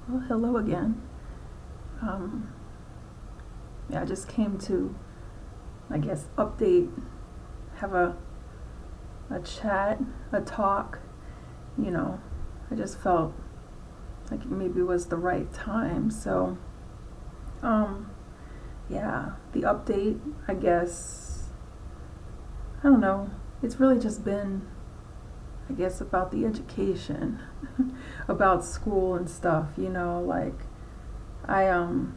Well, hello again. Um, yeah, I just came to, I guess, update, have a chat, a talk. You know, I just felt like maybe it was the right time. So, um, yeah, the update, I guess, I don't know. It's really just been, I guess, about the education, about school and stuff. Like I I'm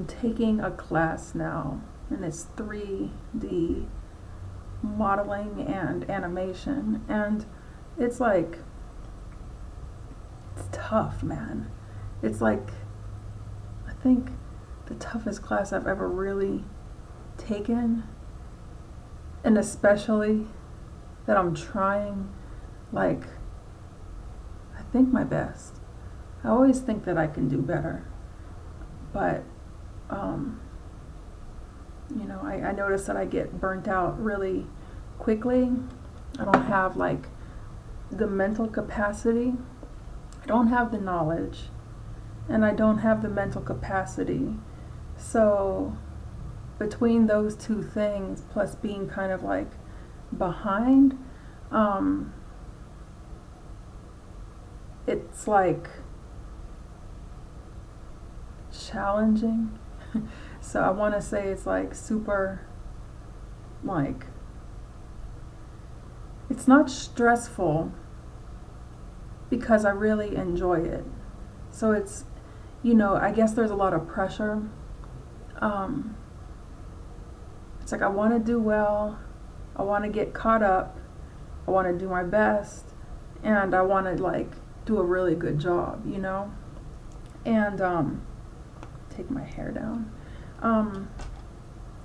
taking a class now, and it's 3D modeling and animation, and it's like, it's tough, man. It's like, I think the toughest class I've ever really taken, and especially that I'm trying, like, I think my best. I always think that I can do better, but um, I notice that I get burnt out really quickly. I don't have like the mental capacity. I don't have the knowledge, and I don't have the mental capacity. So between those two things, plus being kind of like behind, um, it's like challenging. So I want to say it's like super, like, it's not stressful because I really enjoy it. So it's, I guess there's a lot of pressure. Um, it's like I want to do well, I want to get caught up, I want to do my best, and I want to like do a really good job. And take my hair down. Um,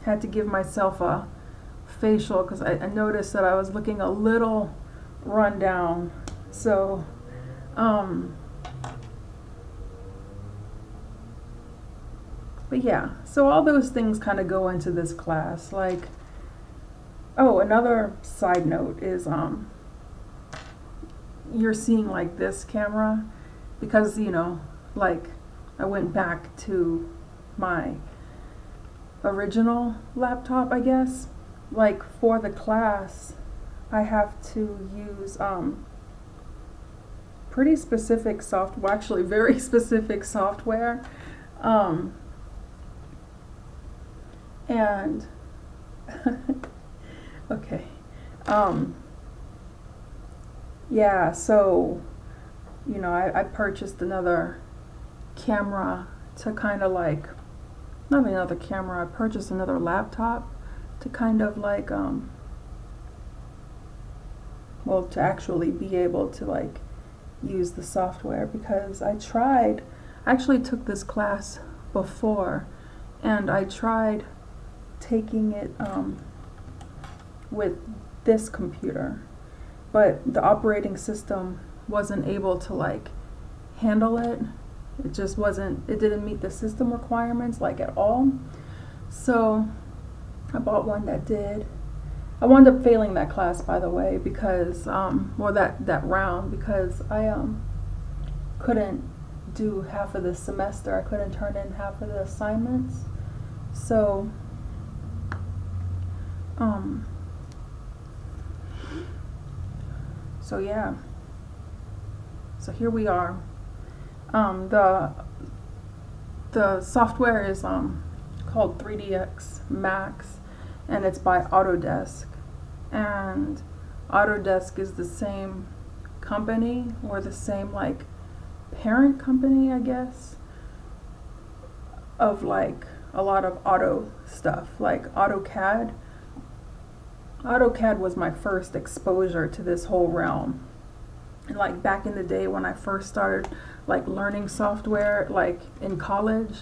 had to give myself a facial because I noticed that I was looking a little run down. So, um, but yeah, so all those things kind of go into this class. Like, oh, another side note is you're seeing like this camera because, like I went back to my original laptop, I guess. Like for the class, I have to use pretty specific software, actually very specific software. Um, and okay. Um, yeah, so I purchased another camera to kind of like, not another camera, I purchased another laptop to kind of like well, to actually be able to like use the software, because I actually took this class before, and I tried taking it with this computer, but the operating system wasn't able to like handle it. It just wasn't, it didn't meet the system requirements like at all. So I bought one that did. I wound up failing that class, by the way, because well, that round, because I couldn't do half of the semester. I couldn't turn in half of the assignments. So um so yeah. So here we are. The software is called 3ds Max, and it's by Autodesk. And Autodesk is the same company, or the same like parent company, I guess, of like a lot of auto stuff, like AutoCAD. AutoCAD was my first exposure to this whole realm. And like back in the day when I first started like learning software, like in college,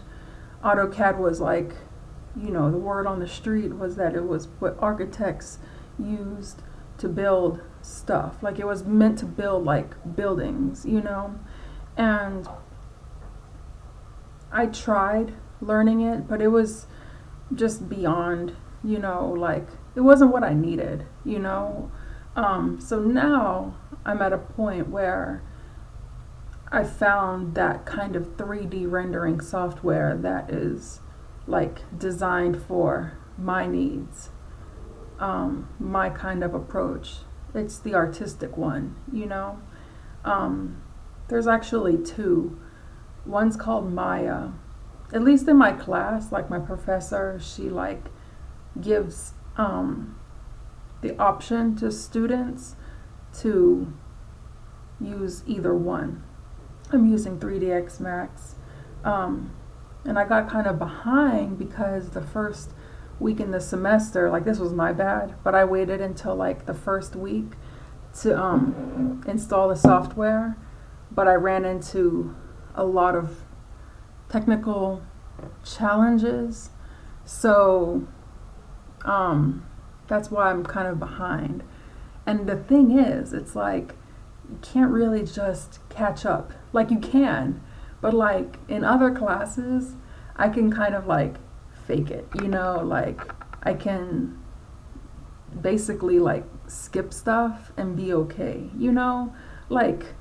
AutoCAD was like, the word on the street was that it was what architects used to build stuff. Like it was meant to build like buildings. And I tried learning it, but it was just beyond, like it wasn't what I needed. So now I'm at a point where I found that kind of 3D rendering software that is like designed for my needs, my kind of approach. It's the artistic one, you know. There's actually two. One's called Maya. At least in my class, like my professor, she like gives the option to students to use either one. I'm using 3ds Max. And I got kind of behind because the first week in the semester, like this was my bad, but I waited until like the first week to install the software, but I ran into a lot of technical challenges, so that's why I'm kind of behind. And the thing is, it's like you can't really just catch up. Like you can, but like in other classes, I can kind of like fake it, you know, like I can basically like skip stuff and be okay, you know, like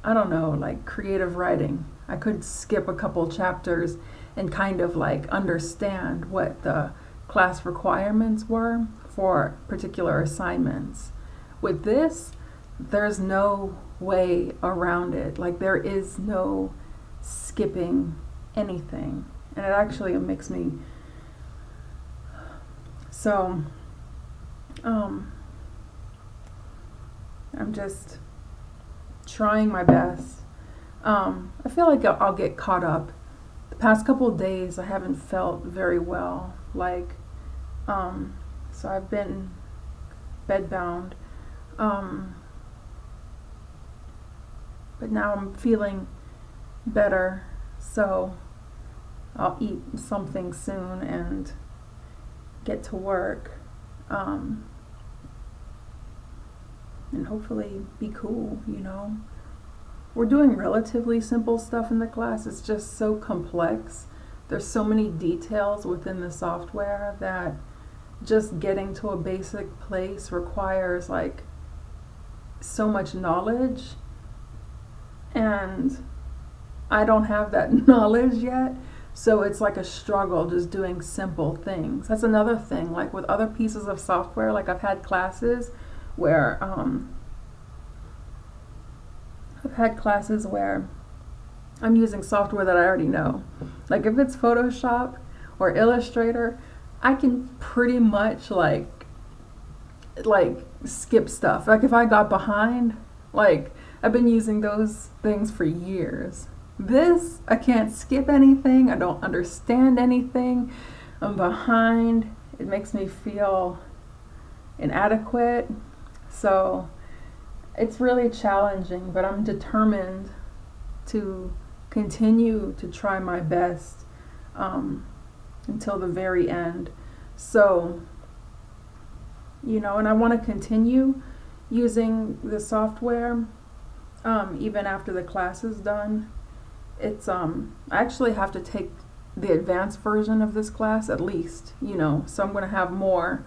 I don't know, like creative writing. I could skip a couple chapters and kind of like understand what the class requirements were for particular assignments. With this, there's no way around it. Like there is no skipping anything. And it actually makes me so I'm just trying my best. I feel like I'll get caught up. The past couple of days I haven't felt very well. Like so I've been bedbound. But now I'm feeling better, so I'll eat something soon and get to work, and hopefully be cool, you know. We're doing relatively simple stuff in the class. It's just so complex. There's so many details within the software that just getting to a basic place requires like so much knowledge, and I don't have that knowledge yet, so it's like a struggle just doing simple things. That's another thing, like with other pieces of software, like I've had classes where I'm using software that I already know. Like if it's Photoshop or Illustrator, I can pretty much like skip stuff. Like if I got behind, like I've been using those things for years. This, I can't skip anything. I don't understand anything. I'm behind. It makes me feel inadequate. So it's really challenging, but I'm determined to continue to try my best until the very end. So, you know, and I want to continue using the software even after the class is done. It's I actually have to take the advanced version of this class at least, you know, so I'm going to have more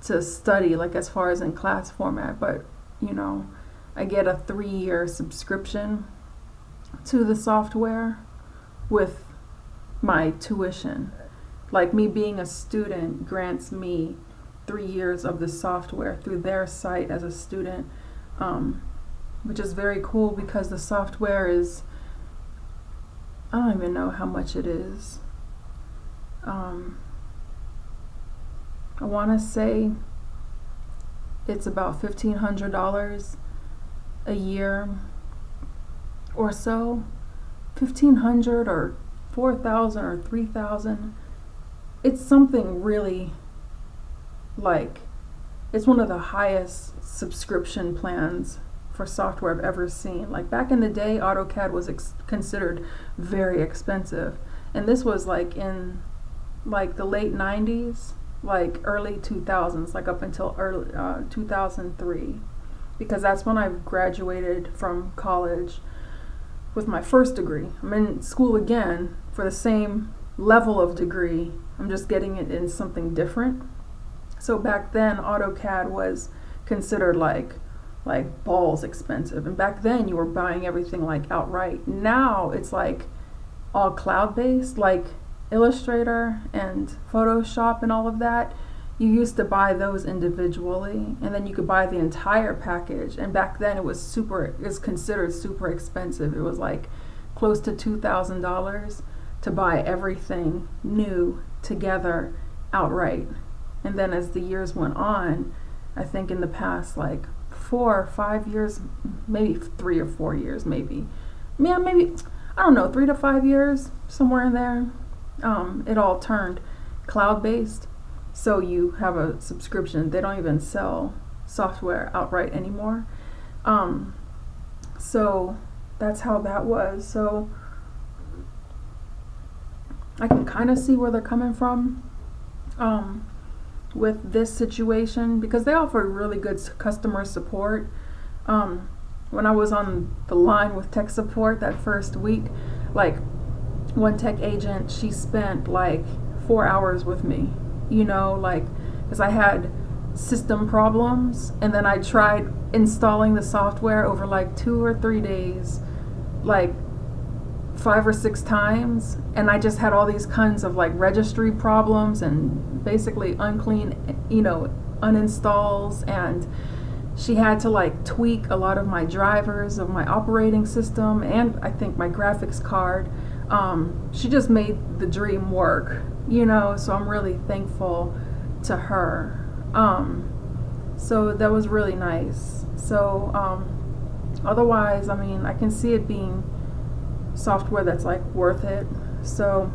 to study, like as far as in class format, but you know, I get a 3-year subscription to the software with my tuition. Like me being a student grants me 3 years of the software through their site as a student, which is very cool because the software is, I don't even know how much it is. I want to say it's about $1,500 a year or so. 1,500 or 4,000 or 3,000. It's something really, like, it's one of the highest subscription plans for software I've ever seen. Like back in the day, AutoCAD was considered very expensive, and this was like in like the late 90s, like early 2000s, like up until early 2003, because that's when I graduated from college with my first degree. I'm in school again for the same level of degree. I'm just getting it in something different. So back then, AutoCAD was considered like like balls expensive. And back then you were buying everything like outright. Now it's like all cloud based, like Illustrator and Photoshop and all of that. You used to buy those individually, and then you could buy the entire package. And back then it was considered super expensive. It was like close to $2,000 to buy everything new together outright. And then as the years went on, I think in the past like 4 or 5 years, maybe 3 or 4 years, maybe, yeah, maybe, I don't know, 3 to 5 years, somewhere in there, it all turned cloud-based. So you have a subscription. They don't even sell software outright anymore. So that's how that was. So I can kind of see where they're coming from with this situation, because they offer really good customer support. When I was on the line with tech support that first week, like one tech agent, she spent like 4 hours with me, you know, like, because I had system problems, and then I tried installing the software over like 2 or 3 days, like 5 or 6 times, and I just had all these kinds of like registry problems and basically unclean, you know, uninstalls, and she had to like tweak a lot of my drivers of my operating system, and I think my graphics card. She just made the dream work, you know, so I'm really thankful to her. So that was really nice. So otherwise, I mean, I can see it being software that's like worth it. So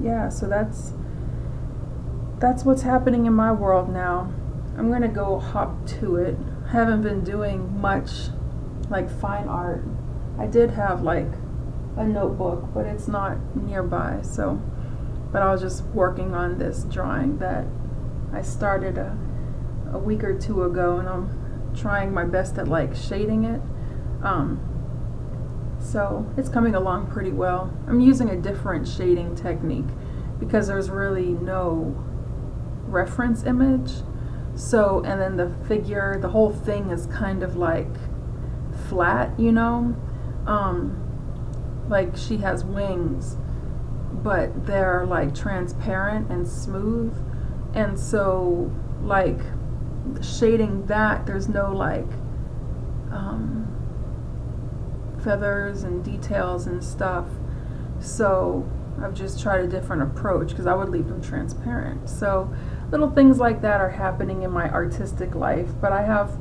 yeah, so that's what's happening in my world now. I'm gonna go hop to it. I haven't been doing much like fine art. I did have like a notebook, but it's not nearby, so, but I was just working on this drawing that I started a week or 2 ago, and I'm trying my best at like shading it. So it's coming along pretty well. I'm using a different shading technique because there's really no reference image. So, and then the figure, the whole thing is kind of like flat, you know? Like she has wings, but they're like transparent and smooth. And so like shading that, there's no like feathers and details and stuff. So I've just tried a different approach because I would leave them transparent. So little things like that are happening in my artistic life, but I have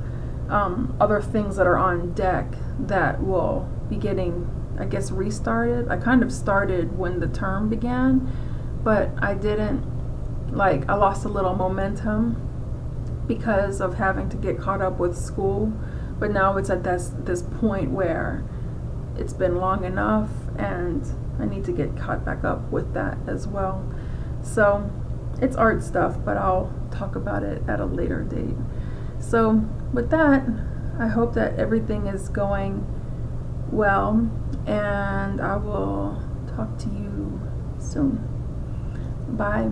other things that are on deck that will be getting, I guess, restarted. I kind of started when the term began, but I didn't, like, I lost a little momentum because of having to get caught up with school. But now it's at this point where it's been long enough and I need to get caught back up with that as well. So it's art stuff, but I'll talk about it at a later date. So with that, I hope that everything is going well, and I will talk to you soon. Bye.